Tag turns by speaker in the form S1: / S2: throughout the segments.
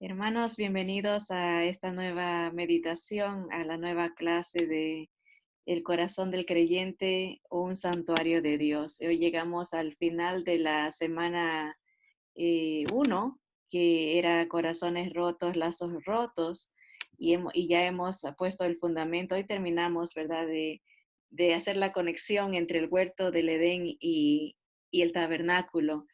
S1: Hermanos, bienvenidos a esta nueva meditación, a la nueva clase de El corazón del creyente, un santuario de Dios. Hoy llegamos al final de la semana 1, que era corazones rotos, lazos rotos, y ya hemos puesto el fundamento. Hoy terminamos, ¿verdad?, de hacer la conexión entre el huerto del Edén y el tabernáculo.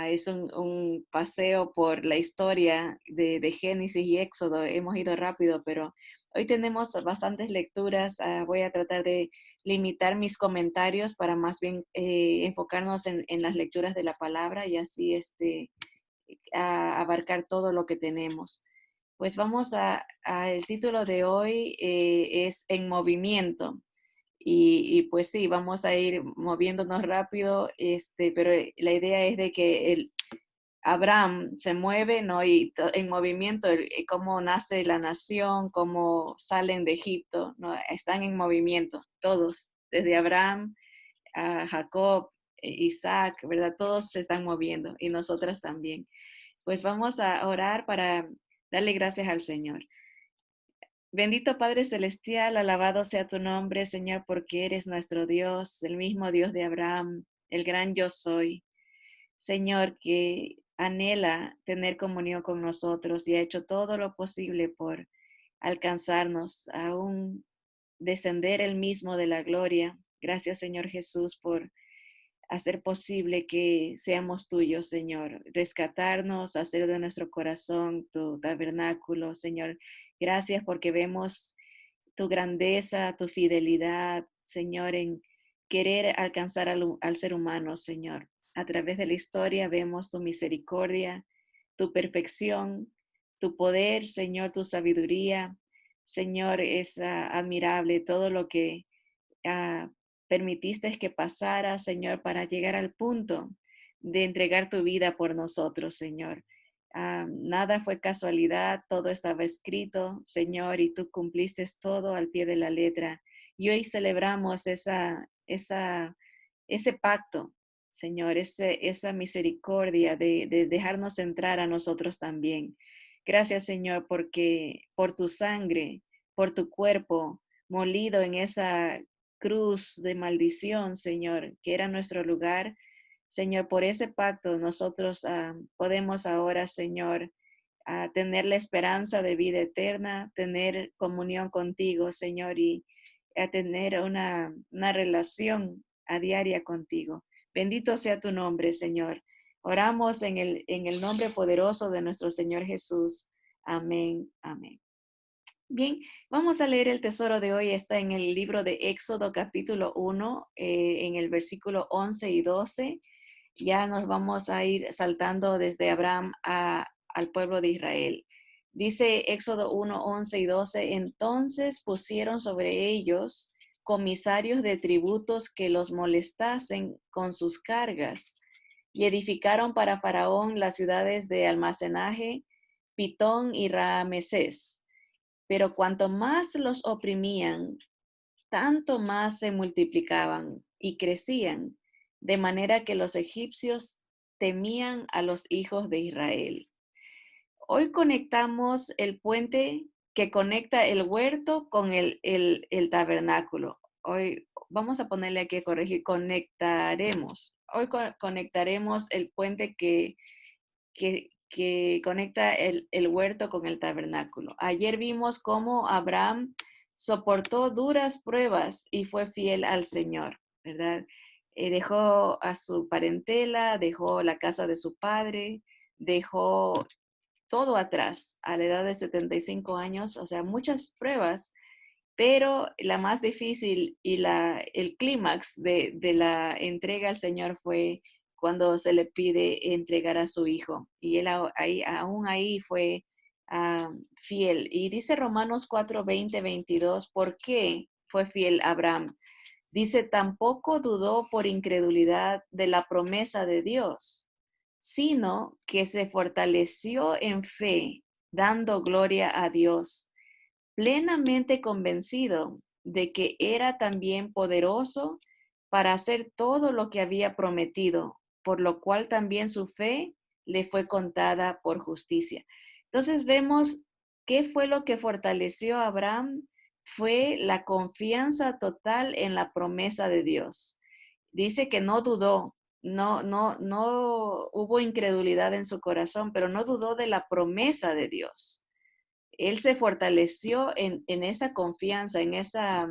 S1: Es un paseo por la historia de Génesis y Éxodo. Hemos ido rápido, pero hoy tenemos bastantes lecturas. Voy a tratar de limitar mis comentarios para más bien enfocarnos en las lecturas de la palabra y así abarcar todo lo que tenemos. Pues vamos el título de hoy es En movimiento. Y pues sí, vamos a ir moviéndonos rápido, pero la idea es de que Abraham se mueve, ¿no? Y en movimiento, cómo nace la nación, cómo salen de Egipto, ¿no? Están en movimiento, todos, desde Abraham a Jacob, Isaac, ¿verdad? Todos se están moviendo y nosotras también. Pues vamos a orar para darle gracias al Señor. Bendito Padre Celestial, alabado sea tu nombre, Señor, porque eres nuestro Dios, el mismo Dios de Abraham, el gran yo soy. Señor, que anhela tener comunión con nosotros y ha hecho todo lo posible por alcanzarnos, aún descender el mismo de la gloria. Gracias, Señor Jesús, por hacer posible que seamos tuyos, Señor. Rescatarnos, hacer de nuestro corazón tu tabernáculo, Señor. Gracias porque vemos tu grandeza, tu fidelidad, Señor, en querer alcanzar al ser humano, Señor. A través de la historia vemos tu misericordia, tu perfección, tu poder, Señor, tu sabiduría. Señor, es admirable todo lo que ah, permitiste que pasara, Señor, para llegar al punto de entregar tu vida por nosotros, Señor. Nada fue casualidad, todo estaba escrito, Señor, y tú cumpliste todo al pie de la letra. Y hoy celebramos ese pacto, Señor, esa misericordia de dejarnos entrar a nosotros también. Gracias, Señor, porque por tu sangre, por tu cuerpo molido en esa cruz de maldición, Señor, que era nuestro lugar. Señor, por ese pacto nosotros podemos ahora, Señor, tener la esperanza de vida eterna, tener comunión contigo, Señor, y a tener una relación a diaria contigo. Bendito sea tu nombre, Señor. Oramos en el nombre poderoso de nuestro Señor Jesús. Amén, amén. Bien, vamos a leer el tesoro de hoy. Está en el libro de Éxodo capítulo 1, en el versículo 11 y 12. Ya nos vamos a ir saltando desde Abraham al pueblo de Israel. Dice Éxodo 1, 11 y 12, entonces pusieron sobre ellos comisarios de tributos que los molestasen con sus cargas y edificaron para Faraón las ciudades de almacenaje, Pitón y Ramesés. Pero cuanto más los oprimían, tanto más se multiplicaban y crecían, de manera que los egipcios temían a los hijos de Israel. Hoy conectamos el puente que conecta el huerto con el tabernáculo. Hoy vamos a ponerle aquí a corregir, conectaremos. Hoy conectaremos el puente que conecta el huerto con el tabernáculo. Ayer vimos cómo Abraham soportó duras pruebas y fue fiel al Señor, ¿verdad? Dejó a su parentela, dejó la casa de su padre, dejó todo atrás a la edad de 75 años, o sea, muchas pruebas, pero la más difícil y el clímax de la entrega al Señor fue cuando se le pide entregar a su hijo. Y él aún ahí fue fiel. Y dice Romanos 4, 20, 22, ¿por qué fue fiel Abraham? Dice, tampoco dudó por incredulidad de la promesa de Dios, sino que se fortaleció en fe, dando gloria a Dios, plenamente convencido de que era también poderoso para hacer todo lo que había prometido, por lo cual también su fe le fue contada por justicia. Entonces vemos qué fue lo que fortaleció a Abraham, fue la confianza total en la promesa de Dios. Dice que no dudó, no hubo incredulidad en su corazón, pero no dudó de la promesa de Dios. Él se fortaleció en esa confianza, en esa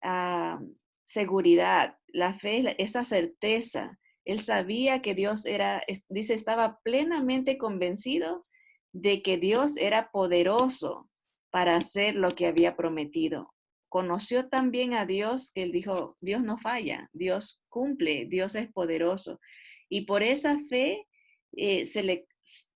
S1: ah, seguridad, la fe, esa certeza. Él sabía que Dios era, dice, estaba plenamente convencido de que Dios era poderoso para hacer lo que había prometido. Conoció también a Dios que él dijo, Dios no falla, Dios cumple, Dios es poderoso. Y por esa fe,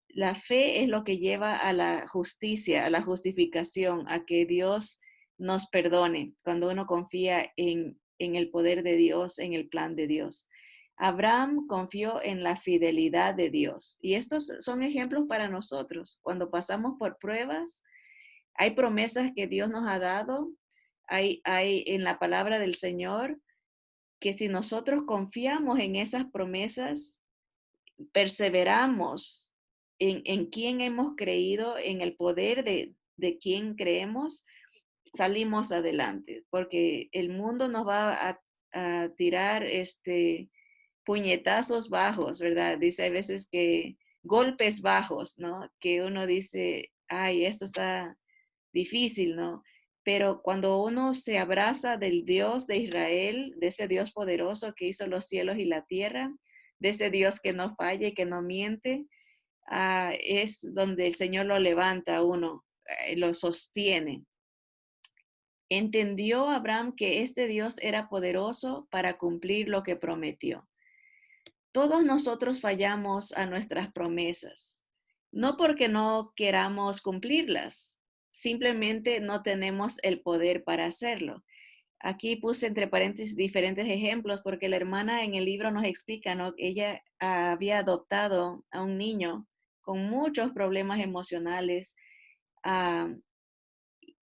S1: la fe es lo que lleva a la justicia, a la justificación, a que Dios nos perdone cuando uno confía en el poder de Dios, en el plan de Dios. Abraham confió en la fidelidad de Dios. Y estos son ejemplos para nosotros. Cuando pasamos por pruebas, hay promesas que Dios nos ha dado, hay en la palabra del Señor, que si nosotros confiamos en esas promesas, perseveramos en quién hemos creído, en el poder de quién creemos, salimos adelante, porque el mundo nos va a tirar puñetazos bajos, ¿verdad? Dice a veces que golpes bajos, ¿no? Que uno dice, ay, esto está difícil, ¿no? Pero cuando uno se abraza del Dios de Israel, de ese Dios poderoso que hizo los cielos y la tierra, de ese Dios que no falla y que no miente, es donde el Señor lo levanta a uno, lo sostiene. Entendió Abraham que este Dios era poderoso para cumplir lo que prometió. Todos nosotros fallamos a nuestras promesas, no porque no queramos cumplirlas, simplemente no tenemos el poder para hacerlo. Aquí puse entre paréntesis diferentes ejemplos porque la hermana en el libro nos explica, ¿no? Ella había adoptado a un niño con muchos problemas emocionales, ah,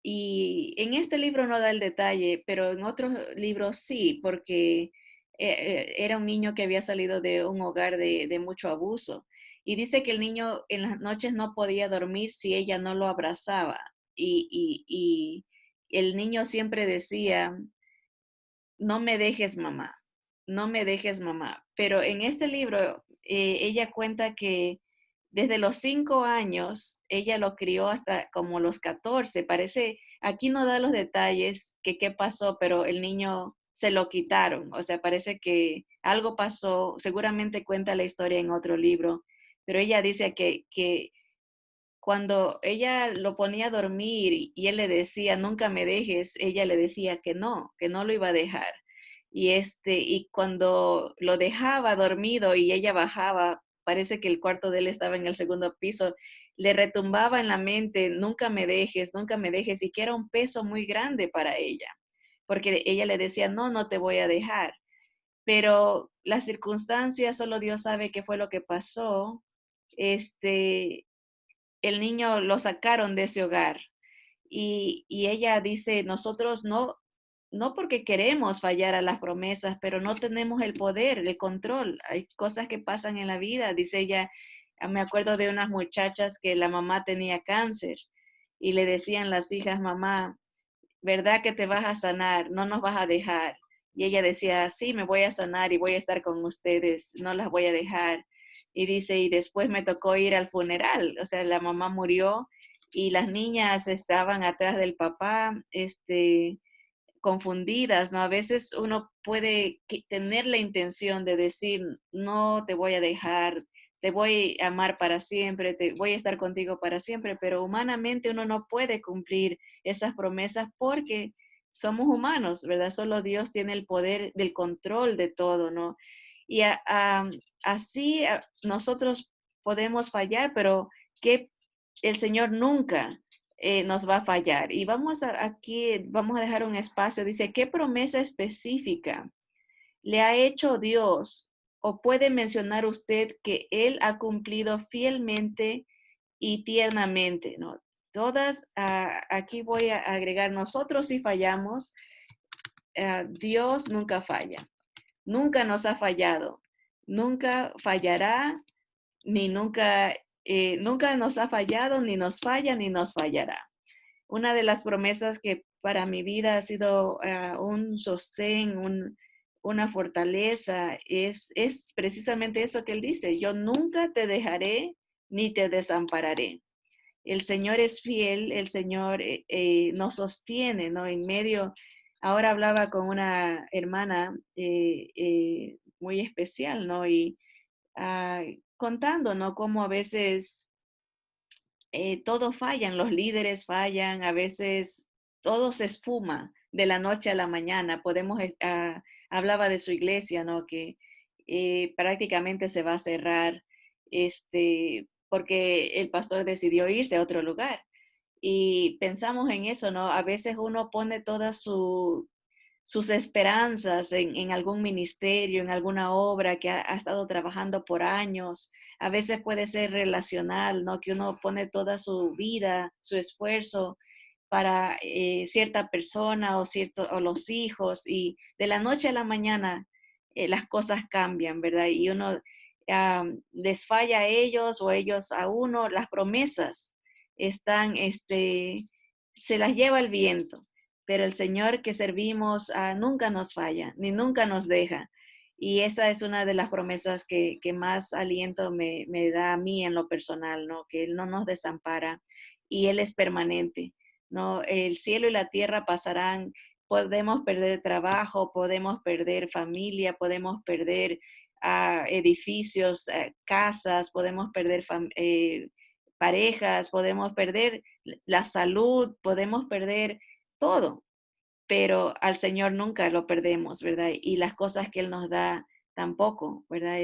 S1: y en este libro no da el detalle, pero en otros libros sí, porque era un niño que había salido de un hogar de mucho abuso. Y dice que el niño en las noches no podía dormir si ella no lo abrazaba. Y el niño siempre decía, no me dejes mamá, no me dejes mamá. Pero en este libro ella cuenta que desde los 5 años ella lo crió hasta como los 14. Parece, aquí no da los detalles que qué pasó, pero el niño se lo quitaron. O sea, parece que algo pasó, seguramente cuenta la historia en otro libro, pero ella dice que cuando ella lo ponía a dormir y él le decía, nunca me dejes, ella le decía que no lo iba a dejar. Y cuando lo dejaba dormido y ella bajaba, parece que el cuarto de él estaba en el segundo piso, le retumbaba en la mente, nunca me dejes, y que era un peso muy grande para ella, porque ella le decía, no, no te voy a dejar. Pero las circunstancias, solo Dios sabe qué fue lo que pasó. Este, el niño lo sacaron de ese hogar. Y ella dice, nosotros no porque queremos fallar a las promesas, pero no tenemos el poder, el control. Hay cosas que pasan en la vida. Dice ella, me acuerdo de unas muchachas que la mamá tenía cáncer y le decían las hijas, mamá, ¿verdad que te vas a sanar? No nos vas a dejar. Y ella decía, sí, me voy a sanar y voy a estar con ustedes, no las voy a dejar. Y dice, y después me tocó ir al funeral, o sea, la mamá murió y las niñas estaban atrás del papá, confundidas, ¿no? A veces uno puede tener la intención de decir, no te voy a dejar, te voy a amar para siempre, te voy a estar contigo para siempre, pero humanamente uno no puede cumplir esas promesas porque somos humanos, ¿verdad? Solo Dios tiene el poder del control de todo, ¿no? Y así nosotros podemos fallar, pero que el Señor nunca nos va a fallar. Y aquí, vamos a dejar un espacio. Dice, ¿qué promesa específica le ha hecho Dios o puede mencionar usted que Él ha cumplido fielmente y tiernamente? ¿No? Todas, aquí voy a agregar, nosotros si fallamos, Dios nunca falla, nunca nos ha fallado, nunca fallará, ni nunca nunca nos ha fallado, ni nos falla, ni nos fallará. Una de las promesas que para mi vida ha sido un sostén, una fortaleza, es precisamente eso que él dice, yo nunca te dejaré ni te desampararé. El Señor es fiel, el Señor nos sostiene, ¿no? En medio, ahora hablaba con una hermana muy especial, ¿no? Y contando, ¿no? Cómo a veces todos fallan, los líderes fallan, a veces todo se esfuma de la noche a la mañana. Hablaba de su iglesia, ¿no? Que prácticamente se va a cerrar, porque el pastor decidió irse a otro lugar. Y pensamos en eso, ¿no? A veces uno pone todas sus esperanzas en algún ministerio, en alguna obra que ha estado trabajando por años. A veces puede ser relacional, ¿no? Que uno pone toda su vida, su esfuerzo para cierta persona o los hijos y de la noche a la mañana las cosas cambian, ¿verdad? Y uno les falla a ellos o ellos a uno, las promesas están, se las lleva el viento, pero el Señor que servimos nunca nos falla, ni nunca nos deja. Y esa es una de las promesas que más aliento me da a mí en lo personal, ¿no? Que Él no nos desampara y Él es permanente, ¿no? El cielo y la tierra pasarán, podemos perder trabajo, podemos perder familia, podemos perder edificios, casas, podemos perder parejas, podemos perder la salud, podemos perder todo, pero al Señor nunca lo perdemos, ¿verdad? Y las cosas que Él nos da tampoco, ¿verdad?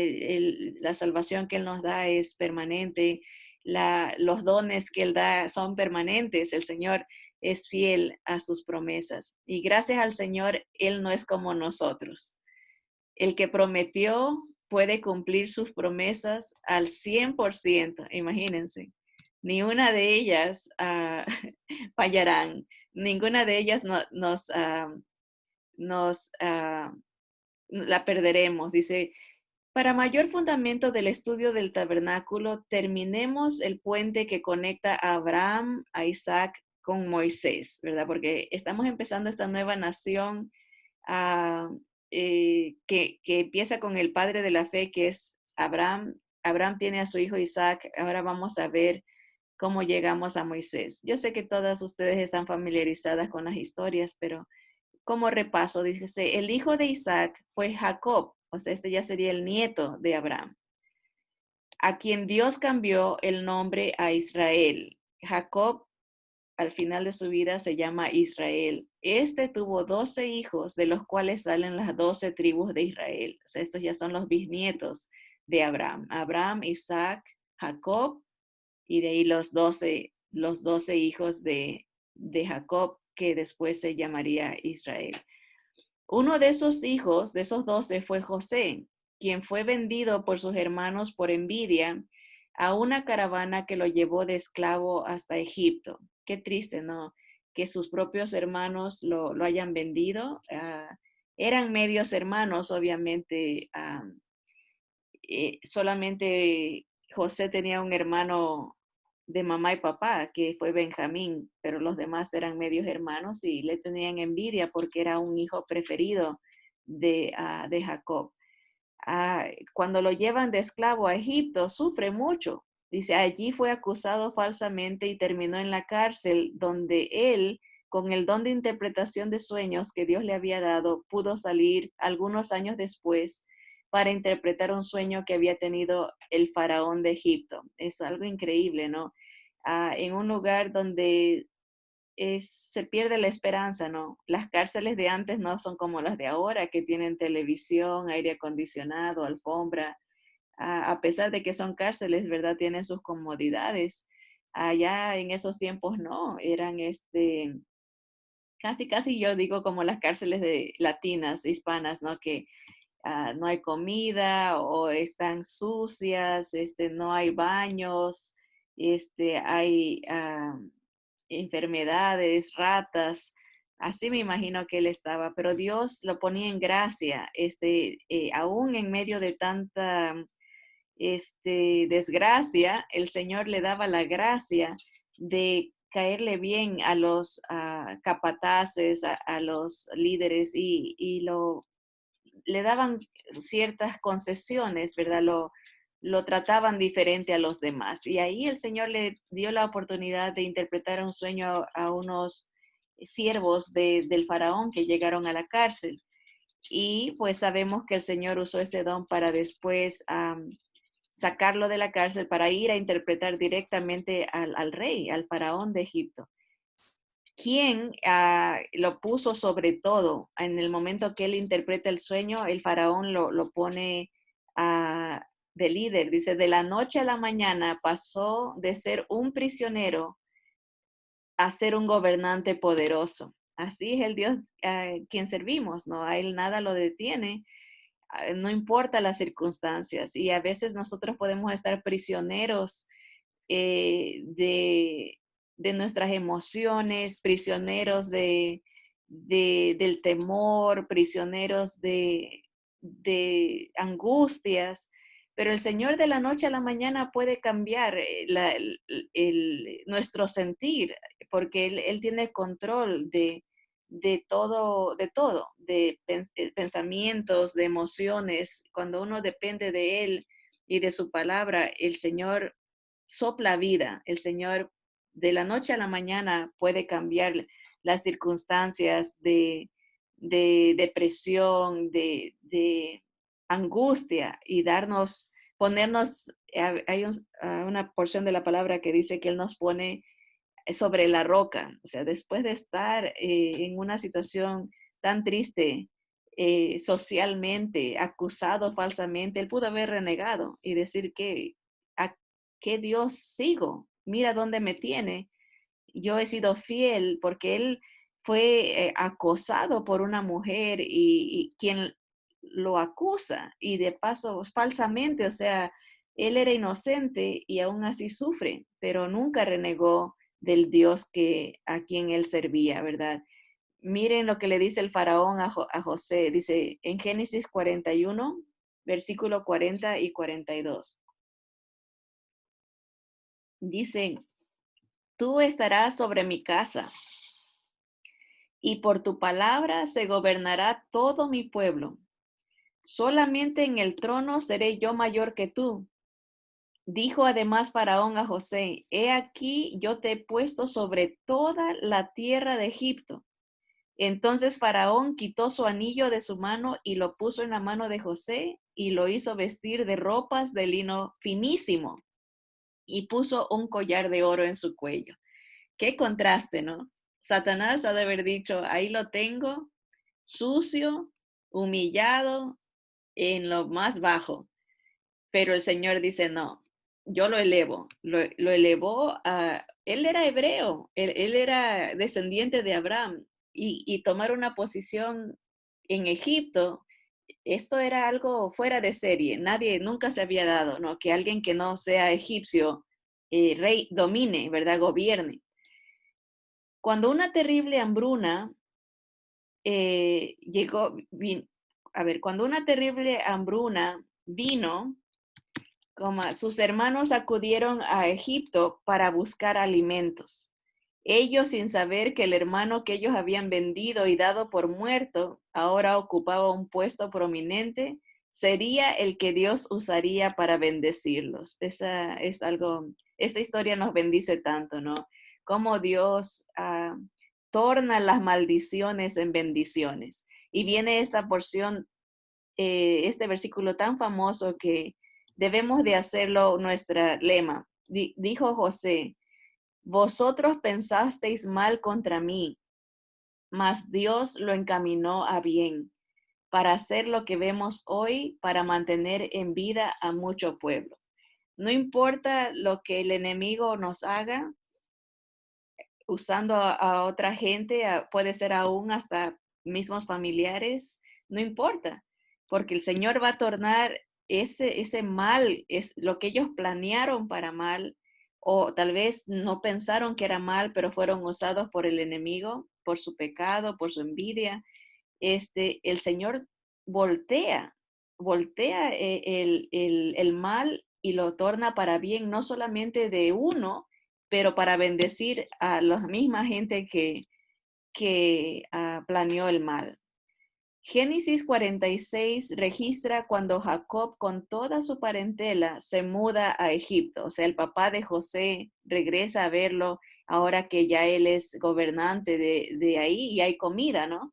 S1: La salvación que Él nos da es permanente, los dones que Él da son permanentes, el Señor es fiel a sus promesas. Y gracias al Señor, Él no es como nosotros. El que prometió puede cumplir sus promesas al 100%, imagínense. Ni una de ellas fallarán, ninguna de ellas nos la perderemos. Dice, para mayor fundamento del estudio del tabernáculo, terminemos el puente que conecta a Abraham, a Isaac con Moisés, ¿verdad? Porque estamos empezando esta nueva nación ah, que empieza con el padre de la fe, que es Abraham. Abraham tiene a su hijo Isaac. Ahora vamos a ver cómo llegamos a Moisés. Yo sé que todas ustedes están familiarizadas con las historias, pero como repaso, dice, el hijo de Isaac fue Jacob, o sea, este ya sería el nieto de Abraham, a quien Dios cambió el nombre a Israel. Jacob al final de su vida se llama Israel. Este tuvo 12 hijos, de los cuales salen las 12 tribus de Israel. O sea, estos ya son los bisnietos de Abraham. Abraham, Isaac, Jacob, y de ahí los doce hijos de Jacob, que después se llamaría Israel. Uno de esos hijos, de esos 12, fue José, quien fue vendido por sus hermanos por envidia a una caravana que lo llevó de esclavo hasta Egipto. Qué triste, ¿no? Que sus propios hermanos lo hayan vendido. Eran medios hermanos, obviamente. Solamente José tenía un hermano de mamá y papá, que fue Benjamín, pero los demás eran medios hermanos y le tenían envidia porque era un hijo preferido de Jacob. Cuando lo llevan de esclavo a Egipto, sufre mucho. Dice, allí fue acusado falsamente y terminó en la cárcel, donde él, con el don de interpretación de sueños que Dios le había dado, pudo salir algunos años después para interpretar un sueño que había tenido el faraón de Egipto. Es algo increíble, ¿no? En un lugar donde se pierde la esperanza, ¿no? Las cárceles de antes no son como las de ahora, que tienen televisión, aire acondicionado, alfombra. A pesar de que son cárceles, ¿verdad? Tienen sus comodidades. Allá en esos tiempos no, eran casi yo digo como las cárceles de latinas, hispanas, ¿no? Que no hay comida o están sucias, no hay baños, hay enfermedades, ratas. Así me imagino que él estaba, pero Dios lo ponía en gracia, aún en medio de tanta desgracia, el Señor le daba la gracia de caerle bien a los capataces, a los líderes y le daban ciertas concesiones, ¿verdad? Lo trataban diferente a los demás. Y ahí el Señor le dio la oportunidad de interpretar un sueño a unos siervos del faraón que llegaron a la cárcel. Y pues sabemos que el Señor usó ese don para después sacarlo de la cárcel para ir a interpretar directamente al rey, al faraón de Egipto. ¿Quién lo puso sobre todo en el momento que él interpreta el sueño? El faraón lo pone de líder. Dice, de la noche a la mañana pasó de ser un prisionero a ser un gobernante poderoso. Así es el Dios a quien servimos, ¿no? A él nada lo detiene, no importa las circunstancias. Y a veces nosotros podemos estar prisioneros de nuestras emociones, prisioneros del temor, prisioneros de angustias, pero el Señor de la noche a la mañana puede cambiar nuestro sentir, porque Él tiene control de pensamientos, de emociones. Cuando uno depende de Él y de su palabra, el Señor sopla vida. El Señor de la noche a la mañana puede cambiar las circunstancias de depresión, de angustia y ponernos, hay una porción de la palabra que dice que Él nos pone sobre la roca. O sea, después de estar en una situación tan triste, socialmente, acusado falsamente, él pudo haber renegado y decir que a qué Dios sigo, mira dónde me tiene. Yo he sido fiel porque él fue acosado por una mujer y quien lo acusa y de paso falsamente, o sea, él era inocente y aún así sufre, pero nunca renegó del Dios a quien él servía, ¿verdad? Miren lo que le dice el faraón a José, dice en Génesis 41, versículo 40 y 42. Dice, tú estarás sobre mi casa y por tu palabra se gobernará todo mi pueblo. Solamente en el trono seré yo mayor que tú. Dijo además Faraón a José, he aquí yo te he puesto sobre toda la tierra de Egipto. Entonces Faraón quitó su anillo de su mano y lo puso en la mano de José y lo hizo vestir de ropas de lino finísimo y puso un collar de oro en su cuello. Qué contraste, ¿no? Satanás ha de haber dicho, ahí lo tengo, sucio, humillado, en lo más bajo. Pero el Señor dice, no, yo lo elevo. Lo elevó a, él era hebreo, él era descendiente de Abraham y tomar una posición en Egipto, esto era algo fuera de serie. Nadie nunca se había dado, ¿no? Que alguien que no sea egipcio, rey, domine, ¿verdad? Gobierne. Cuando una terrible hambruna llegó, cuando una terrible hambruna vino, como sus hermanos acudieron a Egipto para buscar alimentos. Ellos, sin saber que el hermano que ellos habían vendido y dado por muerto, ahora ocupaba un puesto prominente, sería el que Dios usaría para bendecirlos. Esa es algo, esta historia nos bendice tanto, ¿no? Cómo Dios torna las maldiciones en bendiciones. Y viene esta porción, este versículo tan famoso que debemos de hacerlo nuestra lema. Dijo José, vosotros pensasteis mal contra mí, mas Dios lo encaminó a bien para hacer lo que vemos hoy, para mantener en vida a mucho pueblo. No importa lo que el enemigo nos haga, usando a otra gente, puede ser aún hasta mismos familiares, no importa, porque el Señor va a tornar ese mal, es lo que ellos planearon para mal, o tal vez no pensaron que era mal, pero fueron usados por el enemigo, por su pecado, por su envidia. El Señor voltea el mal y lo torna para bien, no solamente de uno, pero para bendecir a la misma gente que planeó el mal. Génesis 46 registra cuando Jacob con toda su parentela se muda a Egipto. O sea, el papá de José regresa a verlo ahora que ya él es gobernante de ahí y hay comida, ¿no?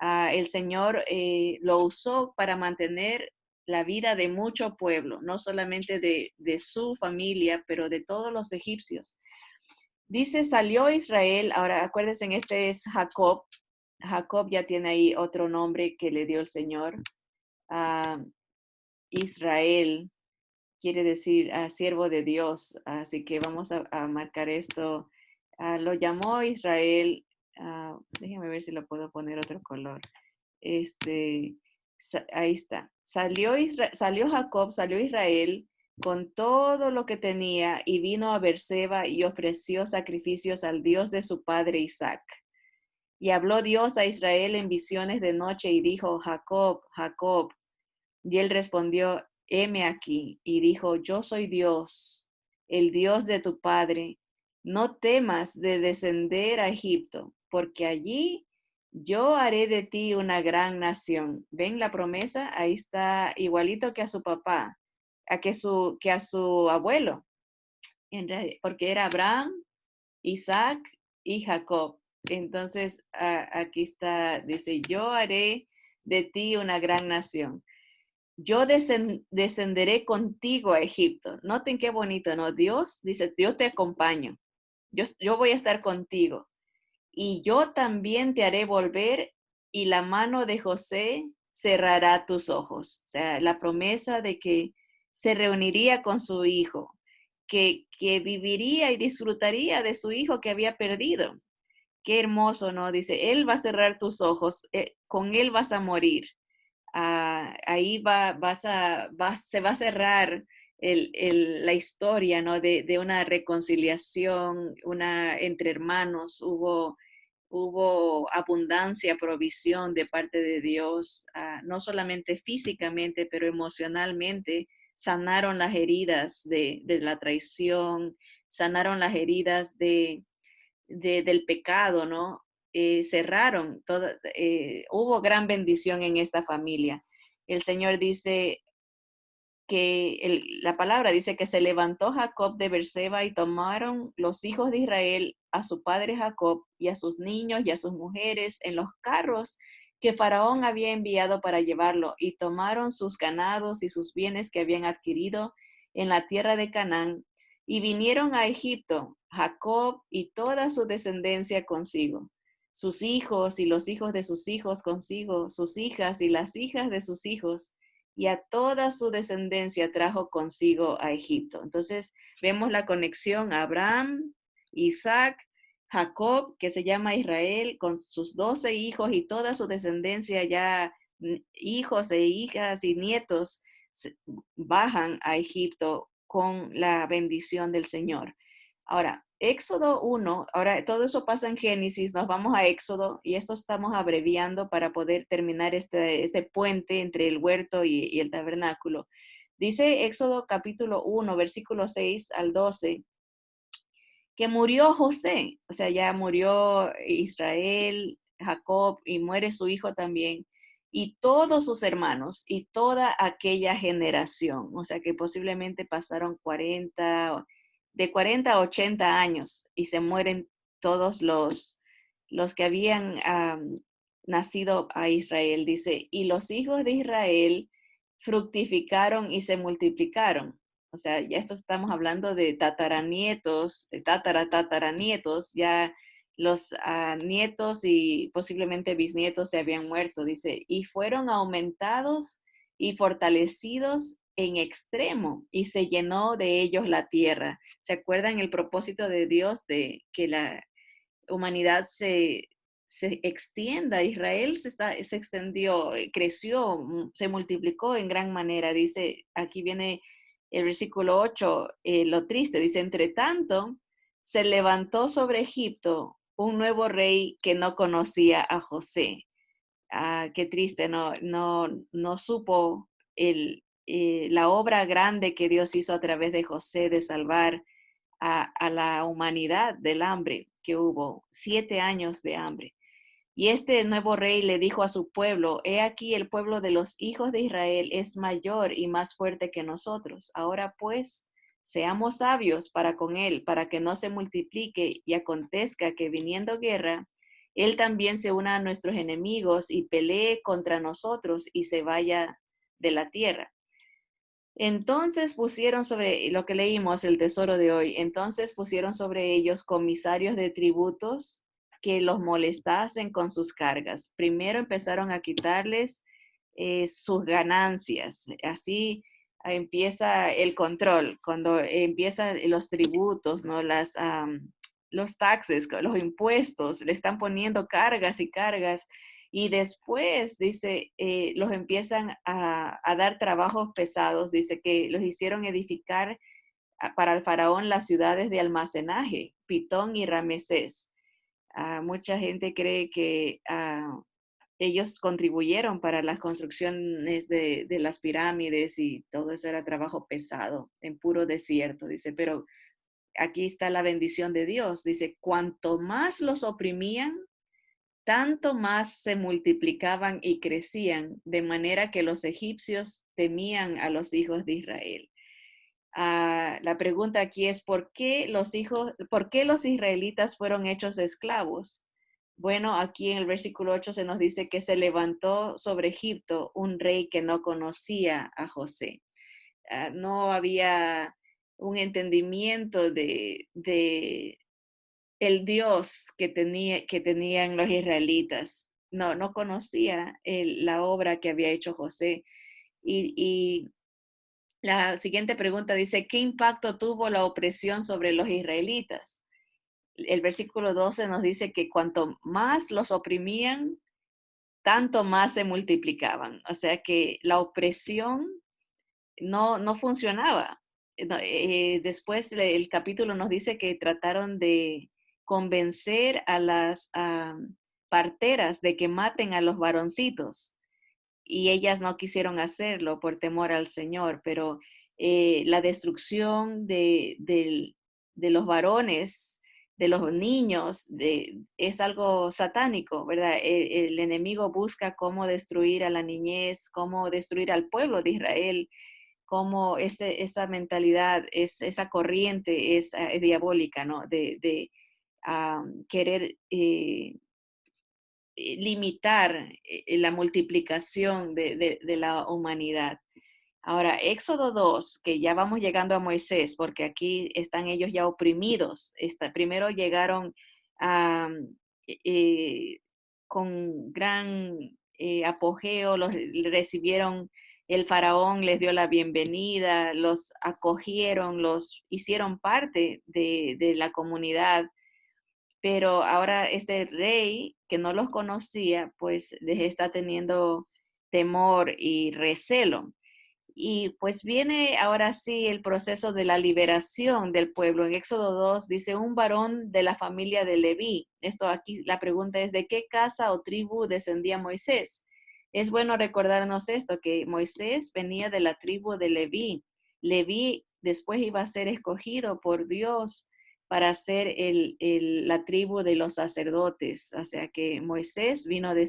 S1: El Señor lo usó para mantener la vida de mucho pueblo, no solamente de su familia, pero de todos los egipcios. Dice, salió Israel, ahora acuérdense, este es Jacob. Jacob ya tiene ahí otro nombre que le dio el Señor. Ah, Israel quiere decir siervo de Dios, así que vamos a marcar esto. Lo llamó Israel. Déjenme ver si lo puedo poner otro color. Ahí está. Salió Jacob, salió Israel con todo lo que tenía y vino a Beerseba y ofreció sacrificios al Dios de su padre Isaac. Y habló Dios a Israel en visiones de noche y dijo, Jacob, Jacob. Y él respondió, heme aquí. Y dijo, yo soy Dios, el Dios de tu padre. No temas de descender a Egipto, porque allí yo haré de ti una gran nación. ¿Ven la promesa? Ahí está igualito que a su papá, que a su abuelo, porque era Abraham, Isaac y Jacob. Entonces, aquí está, dice, yo haré de ti una gran nación. Yo descenderé contigo a Egipto. Noten qué bonito, ¿no? Dios dice, yo te acompaño. Yo voy a estar contigo. Y yo también te haré volver y la mano de José cerrará tus ojos. O sea, la promesa de que se reuniría con su hijo, que viviría y disfrutaría de su hijo que había perdido. Qué hermoso, ¿no? Dice, Él va a cerrar tus ojos, con Él vas a morir. Ahí se va a cerrar la historia, ¿no? De una reconciliación, entre hermanos, hubo abundancia, provisión de parte de Dios, no solamente físicamente, pero emocionalmente. Sanaron las heridas de la traición, sanaron las heridas del pecado, ¿no? Cerraron, hubo gran bendición en esta familia. El Señor dice la palabra dice que se levantó Jacob de Beerseba y tomaron los hijos de Israel a su padre Jacob y a sus niños y a sus mujeres en los carros que Faraón había enviado para llevarlo y tomaron sus ganados y sus bienes que habían adquirido en la tierra de Canaán y vinieron a Egipto, Jacob y toda su descendencia consigo, sus hijos y los hijos de sus hijos consigo, sus hijas y las hijas de sus hijos, y a toda su descendencia trajo consigo a Egipto. Entonces vemos la conexión a Abraham, Isaac, Jacob, que se llama Israel, con sus 12 hijos y toda su descendencia, ya hijos e hijas y nietos, bajan a Egipto con la bendición del Señor. Ahora, Éxodo 1, ahora todo eso pasa en Génesis, nos vamos a Éxodo y esto estamos abreviando para poder terminar este puente entre el huerto y el tabernáculo. Dice Éxodo capítulo 1, versículo 6 al 12, que murió José, o sea, ya murió Israel, Jacob y muere su hijo también, y todos sus hermanos y toda aquella generación, o sea, que posiblemente pasaron de 40 a 80 años y se mueren todos los que habían nacido a Israel, dice, y los hijos de Israel fructificaron y se multiplicaron. O sea, ya esto estamos hablando de tataranietos, de tataranietos, ya los nietos y posiblemente bisnietos se habían muerto, dice, y fueron aumentados y fortalecidos en extremo y se llenó de ellos la tierra. ¿Se acuerdan el propósito de Dios de que la humanidad se extienda? Israel se extendió, creció, se multiplicó en gran manera. Dice, aquí viene el versículo 8, lo triste, dice, entre tanto, se levantó sobre Egipto un nuevo rey que no conocía a José. Qué triste, no supo la obra grande que Dios hizo a través de José de salvar a la humanidad del hambre que hubo, 7 años de hambre. Y este nuevo rey le dijo a su pueblo, he aquí el pueblo de los hijos de Israel es mayor y más fuerte que nosotros. Ahora pues, seamos sabios para con él, para que no se multiplique y acontezca que viniendo guerra, él también se una a nuestros enemigos y pelee contra nosotros y se vaya de la tierra. Entonces pusieron sobre lo que leímos, el tesoro de hoy, entonces pusieron sobre ellos comisarios de tributos que los molestasen con sus cargas. Primero empezaron a quitarles sus ganancias. Así empieza el control, cuando empiezan los tributos, ¿no? Los taxes, los impuestos, le están poniendo cargas y cargas y después, dice, los empiezan a dar trabajos pesados. Dice que los hicieron edificar para el faraón las ciudades de almacenaje, Pitón y Ramesés. Mucha gente cree que ellos contribuyeron para las construcciones de las pirámides y todo eso era trabajo pesado en puro desierto. Dice, pero aquí está la bendición de Dios. Dice, cuanto más los oprimían, tanto más se multiplicaban y crecían, de manera que los egipcios temían a los hijos de Israel. La pregunta aquí es, por qué los israelitas fueron hechos esclavos? Bueno, aquí en el versículo 8 se nos dice que se levantó sobre Egipto un rey que no conocía a José. No había un entendimiento de el Dios que tenían los israelitas. No conocía la obra que había hecho José. Y la siguiente pregunta dice, ¿qué impacto tuvo la opresión sobre los israelitas? El versículo 12 nos dice que cuanto más los oprimían, tanto más se multiplicaban. O sea que la opresión no funcionaba. No, después el capítulo nos dice que trataron de convencer a las parteras de que maten a los varoncitos y ellas no quisieron hacerlo por temor al Señor, pero la destrucción de los varones, de los niños, es algo satánico, ¿verdad? El enemigo busca cómo destruir a la niñez, cómo destruir al pueblo de Israel, cómo esa mentalidad, esa corriente es diabólica, ¿no? De querer limitar la multiplicación de la humanidad. Ahora, Éxodo 2, que ya vamos llegando a Moisés, porque aquí están ellos ya oprimidos. Primero llegaron a, eh, con gran apogeo, los recibieron, el faraón les dio la bienvenida, los acogieron, los hicieron parte de la comunidad, pero ahora este rey que no los conocía, pues les está teniendo temor y recelo. Y pues viene ahora sí el proceso de la liberación del pueblo. En Éxodo 2 dice, un varón de la familia de Leví. Esto aquí, la pregunta es, ¿de qué casa o tribu descendía Moisés? Es bueno recordarnos esto, que Moisés venía de la tribu de Leví. Leví después iba a ser escogido por Dios para ser la tribu de los sacerdotes. O sea que Moisés vino de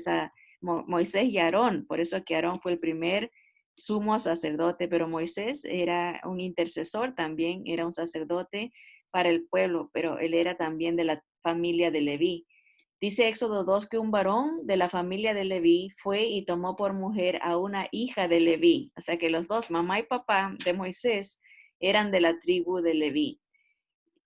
S1: Moisés y Aarón, por eso que Aarón fue el primer sumo sacerdote, pero Moisés era un intercesor también, era un sacerdote para el pueblo, pero él era también de la familia de Leví. Dice Éxodo 2 que un varón de la familia de Leví fue y tomó por mujer a una hija de Leví. O sea que los dos, mamá y papá de Moisés, eran de la tribu de Leví.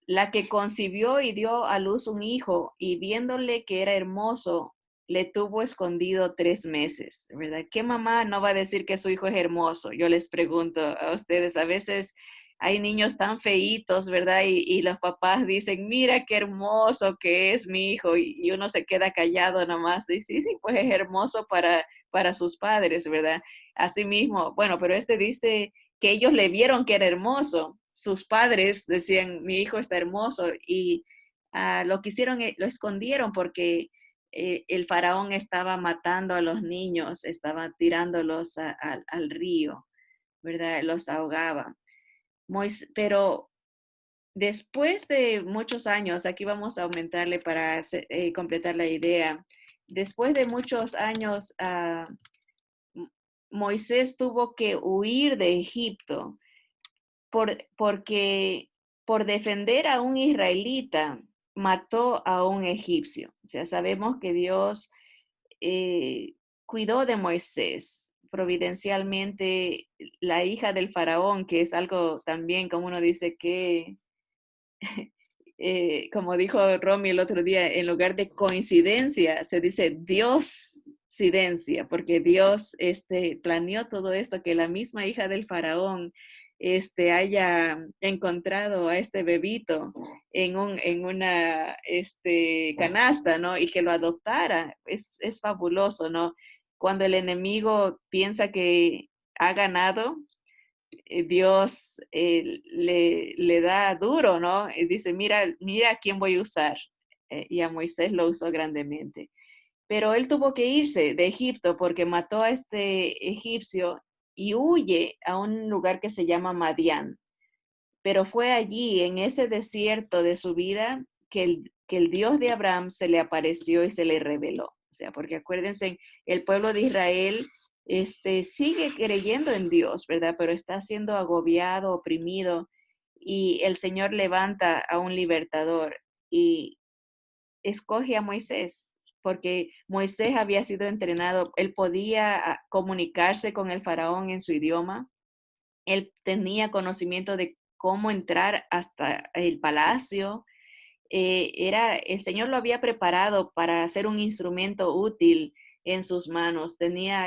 S1: La que concibió y dio a luz un hijo y viéndole que era hermoso, le tuvo escondido 3 meses, ¿verdad? ¿Qué mamá no va a decir que su hijo es hermoso? Yo les pregunto a ustedes, a veces hay niños tan feitos, ¿verdad? Y los papás dicen, mira qué hermoso que es mi hijo, y uno se queda callado nomás, y sí, sí, pues es hermoso para sus padres, ¿verdad? Así mismo, bueno, pero este dice que ellos le vieron que era hermoso. Sus padres decían, mi hijo está hermoso, y lo que hicieron, lo escondieron porque el faraón estaba matando a los niños, estaba tirándolos al río. ¿verdad? Los ahogaba. Pero después de muchos años, aquí vamos a aumentarle para completar la idea. Después de muchos años, Moisés tuvo que huir de Egipto porque por defender a un israelita mató a un egipcio. O sea, sabemos que Dios cuidó de Moisés providencialmente, la hija del faraón, que es algo también, como uno dice, que como dijo Romy el otro día, en lugar de coincidencia, se dice Dios-cidencia, porque Dios planeó todo esto, que la misma hija del faraón haya encontrado a este bebito en una canasta, ¿no? Y que lo adoptara. Es fabuloso, ¿no? Cuando el enemigo piensa que ha ganado, Dios le da duro, ¿no? Y dice, mira a quién voy a usar. Y a Moisés lo usó grandemente. Pero él tuvo que irse de Egipto porque mató a este egipcio y huye a un lugar que se llama Madián. Pero fue allí, en ese desierto de su vida, que el Dios de Abraham se le apareció y se le reveló. O sea, porque acuérdense, el pueblo de Israel sigue creyendo en Dios, ¿verdad? Pero está siendo agobiado, oprimido, y el Señor levanta a un libertador y escoge a Moisés, porque Moisés había sido entrenado, él podía comunicarse con el faraón en su idioma, él tenía conocimiento de cómo entrar hasta el palacio. El Señor lo había preparado para ser un instrumento útil en sus manos. Tenía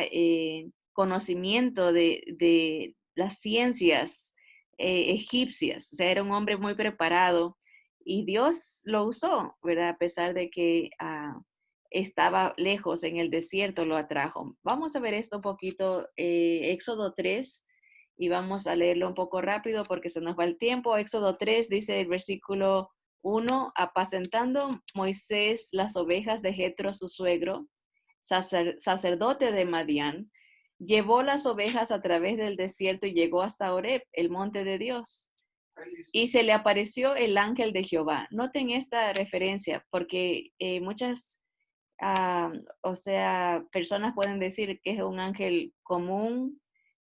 S1: conocimiento de las ciencias egipcias. O sea, era un hombre muy preparado y Dios lo usó, ¿verdad? A pesar de que estaba lejos en el desierto, lo atrajo. Vamos a ver esto un poquito, Éxodo 3, y vamos a leerlo un poco rápido porque se nos va el tiempo. Éxodo 3 dice el versículo 1, apacentando Moisés las ovejas de Jetro, su suegro, sacerdote de Madián, llevó las ovejas a través del desierto y llegó hasta Horeb, el monte de Dios. Y se le apareció el ángel de Jehová. Noten esta referencia, porque muchas, o sea, personas pueden decir que es un ángel común,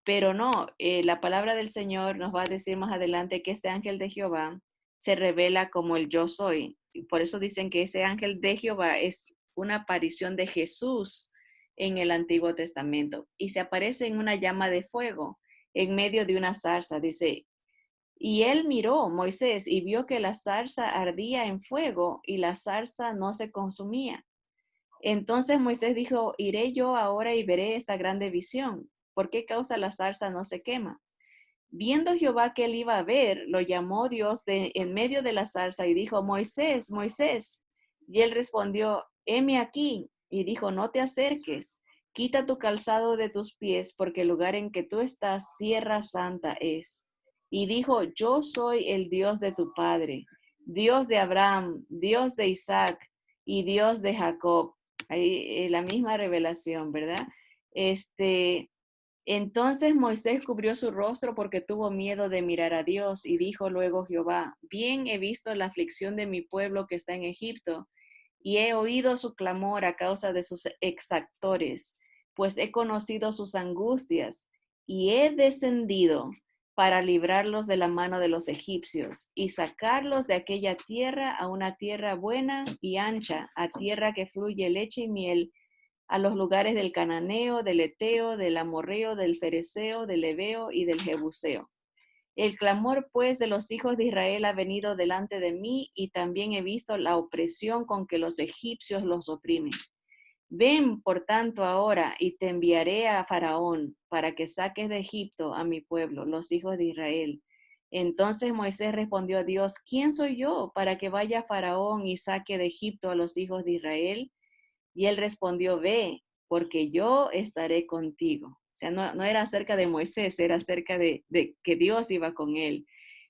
S1: pero no, la palabra del Señor nos va a decir más adelante que este ángel de Jehová se revela como el yo soy. Y por eso dicen que ese ángel de Jehová es una aparición de Jesús en el Antiguo Testamento. Y se aparece en una llama de fuego en medio de una zarza. Dice, y él miró, Moisés, y vio que la zarza ardía en fuego y la zarza no se consumía. Entonces Moisés dijo, iré yo ahora y veré esta grande visión. ¿Por qué causa la zarza no se quema? Viendo Jehová que él iba a ver, lo llamó Dios en medio de la zarza y dijo, Moisés, Moisés. Y él respondió, heme aquí. Y dijo, no te acerques, quita tu calzado de tus pies, porque el lugar en que tú estás, tierra santa es. Y dijo, yo soy el Dios de tu padre, Dios de Abraham, Dios de Isaac y Dios de Jacob. Ahí la misma revelación, ¿verdad? Entonces Moisés cubrió su rostro porque tuvo miedo de mirar a Dios y dijo luego Jehová, bien he visto la aflicción de mi pueblo que está en Egipto y he oído su clamor a causa de sus exactores, pues he conocido sus angustias y he descendido para librarlos de la mano de los egipcios y sacarlos de aquella tierra a una tierra buena y ancha, a tierra que fluye leche y miel, a los lugares del cananeo, del eteo, del amorreo, del fereceo, del heveo y del jebuseo. El clamor, pues, de los hijos de Israel ha venido delante de mí, y también he visto la opresión con que los egipcios los oprimen. Ven, por tanto, ahora, y te enviaré a Faraón, para que saques de Egipto a mi pueblo, los hijos de Israel. Entonces Moisés respondió a Dios, ¿quién soy yo para que vaya Faraón y saque de Egipto a los hijos de Israel? Y él respondió, ve, porque yo estaré contigo. O sea, no era acerca de Moisés, era acerca de que Dios iba con él.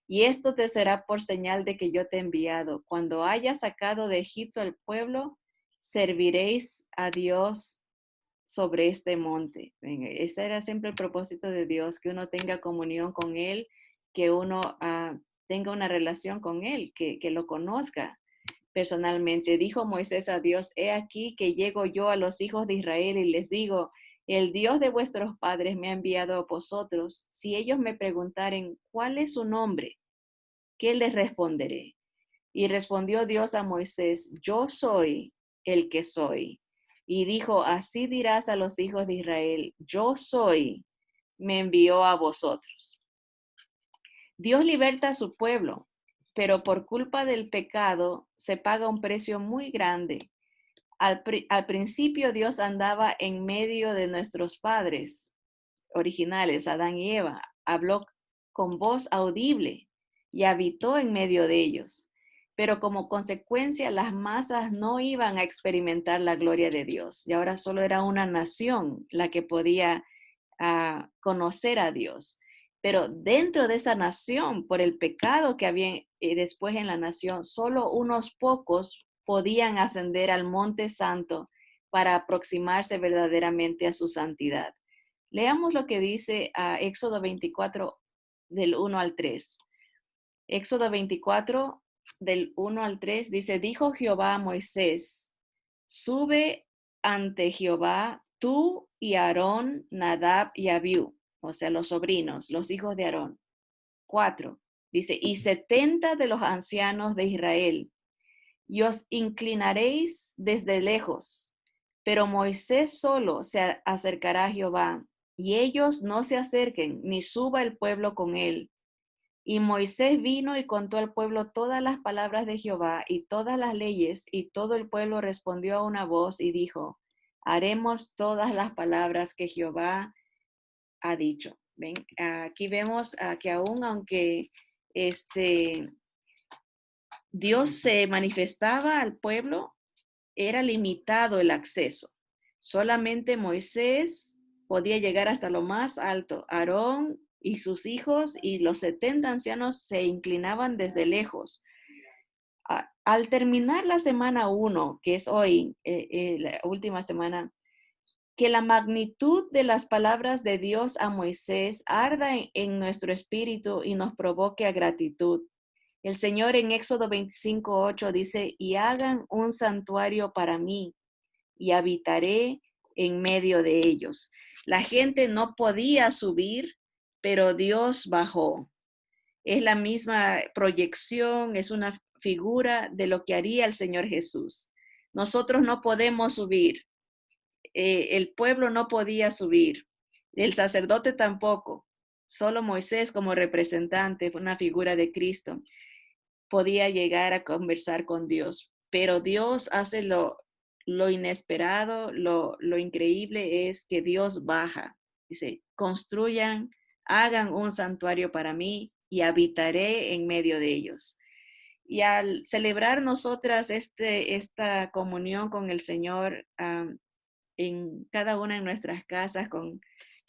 S1: Y esto te será por señal de que yo te he enviado. Cuando haya sacado de Egipto al pueblo, serviréis a Dios sobre este monte. Ese era siempre el propósito de Dios, que uno tenga comunión con Él, que uno tenga una relación con Él, que lo conozca personalmente. Dijo Moisés a Dios, he aquí que llego yo a los hijos de Israel y les digo, el Dios de vuestros padres me ha enviado a vosotros. Si ellos me preguntaren, ¿cuál es su nombre? ¿Qué les responderé? Y respondió Dios a Moisés, yo soy el que soy. Y dijo, así dirás a los hijos de Israel, yo soy, me envió a vosotros. Dios liberta a su pueblo, pero por culpa del pecado se paga un precio muy grande. Al principio Dios andaba en medio de nuestros padres originales, Adán y Eva. Habló con voz audible y habitó en medio de ellos. Pero como consecuencia, las masas no iban a experimentar la gloria de Dios. Y ahora solo era una nación la que podía conocer a Dios. Pero dentro de esa nación, por el pecado que había después en la nación, solo unos pocos podían ascender al monte santo para aproximarse verdaderamente a su santidad. Leamos lo que dice Éxodo 24 del 1 al 3. Éxodo 24 del 1 al 3 dice, dijo Jehová a Moisés, sube ante Jehová tú y Aarón, Nadab y Abiú, o sea, los sobrinos, los hijos de Aarón. 4. Dice, y 70 de los ancianos de Israel, y os inclinaréis desde lejos, pero Moisés solo se acercará a Jehová, y ellos no se acerquen, ni suba el pueblo con él. Y Moisés vino y contó al pueblo todas las palabras de Jehová y todas las leyes, y todo el pueblo respondió a una voz y dijo, haremos todas las palabras que Jehová ha dicho. ¿Ven? Aquí vemos que aunque Dios se manifestaba al pueblo, era limitado el acceso. Solamente Moisés podía llegar hasta lo más alto. Aarón y sus hijos y los 70 ancianos se inclinaban desde lejos. Al terminar la semana 1, que es hoy, la última semana, que la magnitud de las palabras de Dios a Moisés arda en nuestro espíritu y nos provoque a gratitud. El Señor en Éxodo 25:8 dice, y hagan un santuario para mí y habitaré en medio de ellos. La gente no podía subir, pero Dios bajó. Es la misma proyección, es una figura de lo que haría el Señor Jesús. Nosotros no podemos subir, el pueblo no podía subir, el sacerdote tampoco, solo Moisés como representante, una figura de Cristo, podía llegar a conversar con Dios, pero Dios hace lo inesperado, lo increíble es que Dios baja. Dice, construyan, hagan un santuario para mí y habitaré en medio de ellos. Y al celebrar nosotras esta comunión con el Señor en cada una de nuestras casas, con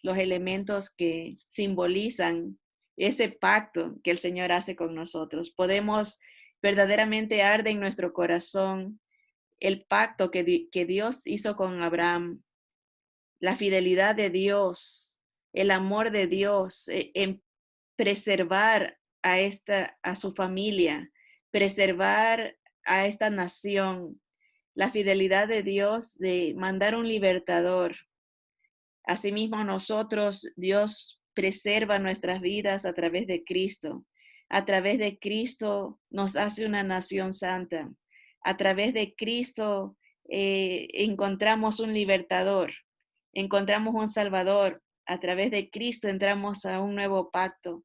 S1: los elementos que simbolizan ese pacto que el Señor hace con nosotros, podemos verdaderamente arde en nuestro corazón el pacto que Dios hizo con Abraham, la fidelidad de Dios, el amor de Dios en preservar a su familia, preservar a esta nación, la fidelidad de Dios de mandar un libertador. Asimismo, nosotros, Dios preserva nuestras vidas a través de Cristo. A través de Cristo nos hace una nación santa. A través de Cristo encontramos un libertador, encontramos un salvador. A través de Cristo entramos a un nuevo pacto.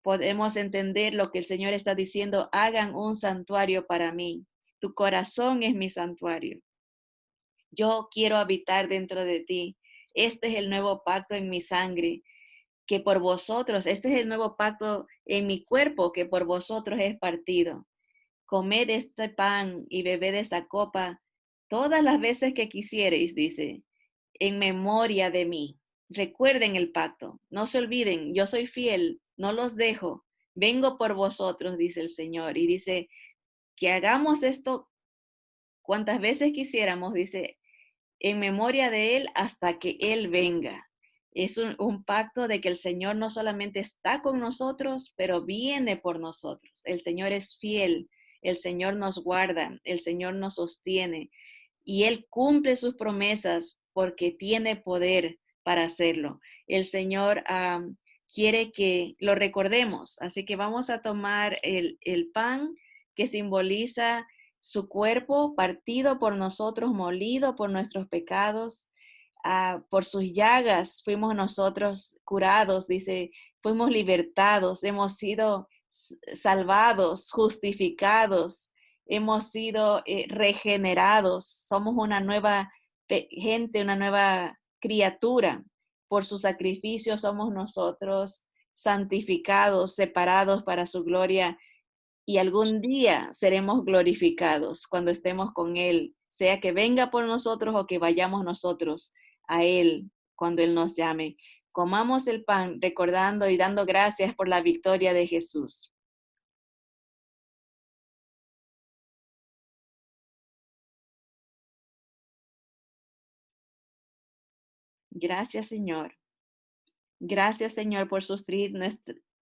S1: Podemos entender lo que el Señor está diciendo, hagan un santuario para mí. Tu corazón es mi santuario. Yo quiero habitar dentro de ti. Este es el nuevo pacto en mi sangre, que por vosotros, este es el nuevo pacto en mi cuerpo, que por vosotros es partido. Comed este pan y bebed esta copa todas las veces que quisiereis, dice, en memoria de mí. Recuerden el pacto, no se olviden, yo soy fiel, no los dejo, vengo por vosotros, dice el Señor. Y dice que hagamos esto cuantas veces quisiéramos, dice, en memoria de Él hasta que Él venga. Es un pacto de que el Señor no solamente está con nosotros, pero viene por nosotros. El Señor es fiel, el Señor nos guarda, el Señor nos sostiene y Él cumple sus promesas porque tiene poder para hacerlo. El Señor quiere que lo recordemos, así que vamos a tomar el pan que simboliza su cuerpo partido por nosotros, molido por nuestros pecados. Por sus llagas fuimos nosotros curados, dice, fuimos libertados, hemos sido salvados, justificados, hemos sido regenerados, somos una nueva gente, una nueva criatura. Por su sacrificio somos nosotros santificados, separados para su gloria y algún día seremos glorificados cuando estemos con Él, sea que venga por nosotros o que vayamos nosotros a Él cuando Él nos llame. Comamos el pan recordando y dando gracias por la victoria de Jesús. Gracias, Señor. Gracias, Señor, por sufrir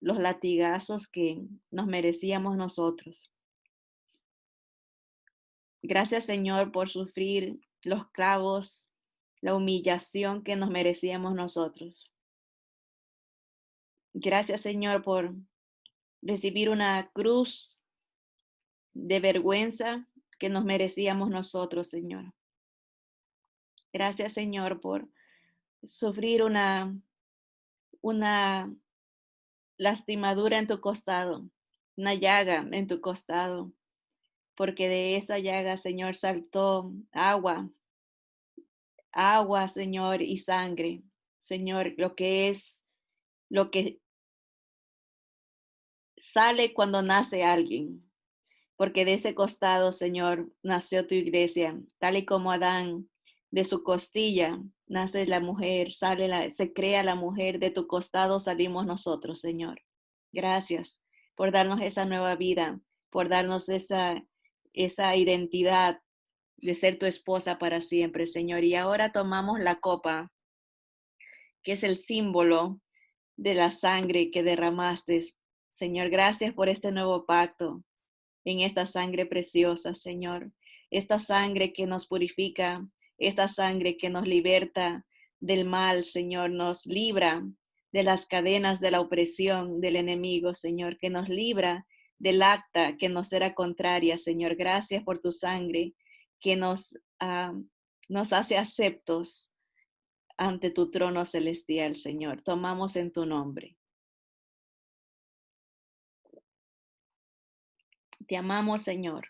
S1: los latigazos que nos merecíamos nosotros. Gracias, Señor, por sufrir los clavos, la humillación que nos merecíamos nosotros. Gracias, Señor, por recibir una cruz de vergüenza que nos merecíamos nosotros, Señor. Gracias, Señor, por sufrir una lastimadura en tu costado, una llaga en tu costado, porque de esa llaga, Señor, saltó agua, Señor, y sangre. Señor, lo que sale cuando nace alguien. Porque de ese costado, Señor, nació tu iglesia, tal y como Adán, de su costilla nace la mujer, se crea la mujer, de tu costado salimos nosotros, Señor. Gracias por darnos esa nueva vida, por darnos esa identidad de ser tu esposa para siempre, Señor. Y ahora tomamos la copa, que es el símbolo de la sangre que derramaste. Señor, gracias por este nuevo pacto en esta sangre preciosa, Señor. Esta sangre que nos purifica, esta sangre que nos liberta del mal, Señor, nos libra de las cadenas de la opresión del enemigo, Señor, que nos libra del acta que nos era contraria, Señor. Gracias por tu sangre que nos hace aceptos ante tu trono celestial, Señor. Tomamos en tu nombre. Te amamos, Señor.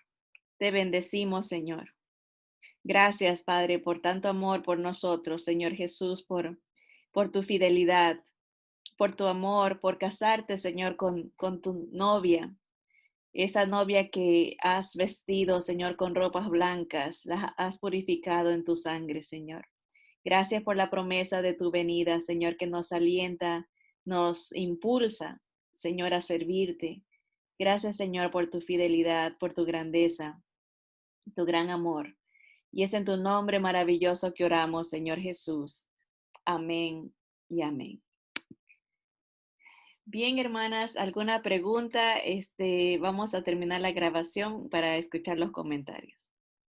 S1: Te bendecimos, Señor. Gracias, Padre, por tanto amor por nosotros, Señor Jesús, por tu fidelidad, por tu amor, por casarte, Señor, con tu novia, esa novia que has vestido, Señor, con ropas blancas, la has purificado en tu sangre, Señor. Gracias por la promesa de tu venida, Señor, que nos alienta, nos impulsa, Señor, a servirte. Gracias, Señor, por tu fidelidad, por tu grandeza, tu gran amor. Y es en tu nombre maravilloso que oramos, Señor Jesús. Amén y amén. Bien, hermanas, ¿alguna pregunta? Vamos a terminar la grabación para escuchar los comentarios.